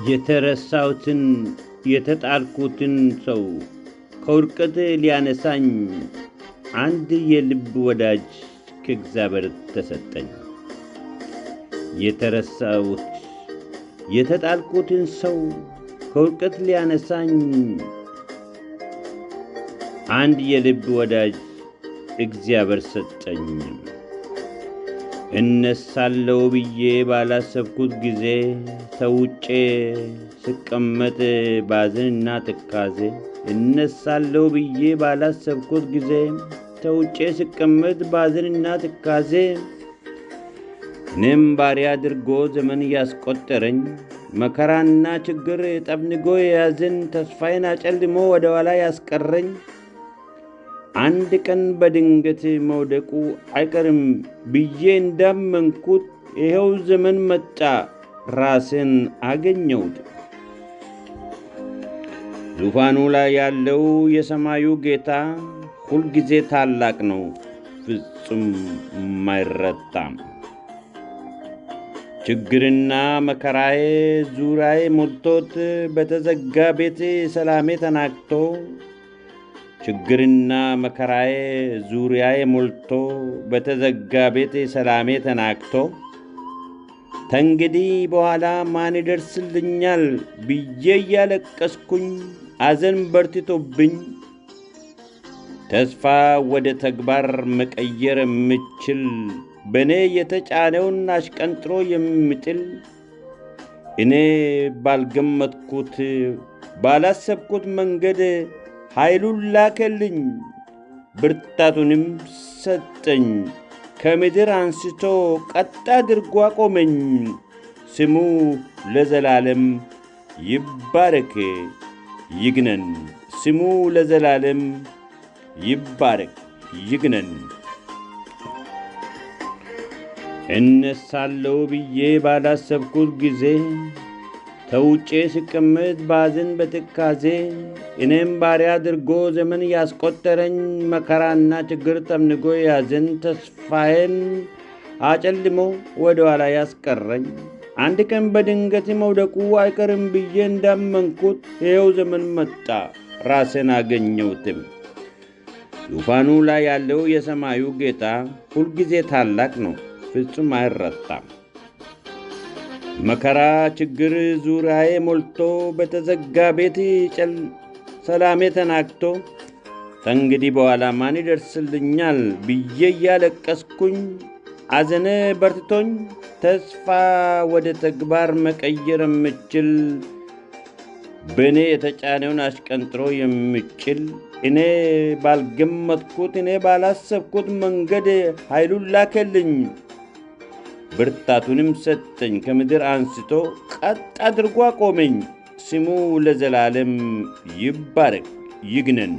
የተረሳሁትን የተጣልኩትን ሰው ከውድቀት ሊያነሳኝ አንድ የልብ ወዳጅ ከእግዚአብሔር ተሰጠኝ። የተጣልኩትን ሰው ከውድቀት ሊያነሳኝ አንድ የልብ ወዳጅ እግዚአብሔር ሰጠኝ። እነሳለሁ ብዬ ባላሰብኩት ጊዜ ተውጬ ስቀመጥ ባዘንና ትካዜ እነሳለሁ ብዬ ባላሰብኩት ጊዜ ተውጬ ስቀመጥ ባዘንና ትካዜ እኔም ባሪያ አድርጎ ዘመን ያስቆጠረኝ መከራና ችግር ጠብንጎ የያዘን ተስፋዬን አጨልሞ ወደ ኋላ ያስቀረኝ አንድ ቀን በድንገት መውደቁ አይቀርም ብዬ እንዳመንኩት ይኸው ዘመን መጣ፣ ራሴን አገኘሁት። ዙፋኑ ላይ ያለው የሰማዩ ጌታ ሁልጊዜ ታላቅ ነው፣ ፍጹም የማይረታም። ችግርና መከራዬ ዙሪያዬ ሞልቶት በተዘጋ ቤት ሰላሜ ተናግቶ ችግርና መከራዬ ዙሪያዬ ሞልቶ በተዘጋ ቤት ሰላሜ ተናግቶ ተንግዲህ በኋላ ማን ይደርስልኛል ብዬ እያለቀስኩኝ አዘን በርትቶብኝ ተስፋ ወደ ተግባር መቀየር የምችል በእኔ የተጫነውን አሽቀንጥሮ የምጥል እኔ ባልገመትኩት ባላሰብኩት መንገድ ኃይሉን ላከልኝ፣ ብርታቱንም ሰጠኝ። ከምድር አንስቶ ቀጥ አድርጎ አቆመኝ። ስሙ ለዘላለም ይባረክ ይግነን። ስሙ ለዘላለም ይባረክ ይግነን። እነሳለሁ ብዬ ባላሰብኩት ጊዜ ተውጬ ስቀመጥ ባዘን በትካዜ እኔም ባሪያ አድርጎ ዘመን ያስቆጠረኝ መከራና ችግር ጠምንጎ ያዘን ተስፋዬን አጨልሞ ወደ ኋላ ያስቀረኝ አንድ ቀን በድንገት መውደቁ አይቀርም ብዬ እንዳመንኩት ይኸው ዘመን መጣ፣ ራሴን አገኘሁትም። ዙፋኑ ላይ ያለው የሰማዩ ጌታ ሁልጊዜ ታላቅ ነው፣ ፍጹም አይረታም። መከራ ችግር ዙሪያዬ ሞልቶ በተዘጋ ቤት ሰላሜ ተናግቶ ተንግዲህ በኋላ ማን ይደርስልኛል ብዬ እያለቀስኩኝ አዘነ በርትቶኝ ተስፋ ወደ ተግባር መቀየር የምችል በእኔ የተጫነውን አሽቀንጥሮ የምችል እኔ ባልገመትኩት እኔ ባላሰብኩት መንገድ ኃይሉን ላከልኝ፣ ብርታቱንም ሰጠኝ። ከምድር አንስቶ ቀጥ አድርጎ አቆመኝ። ስሙ ለዘላለም ይባረክ ይግነን።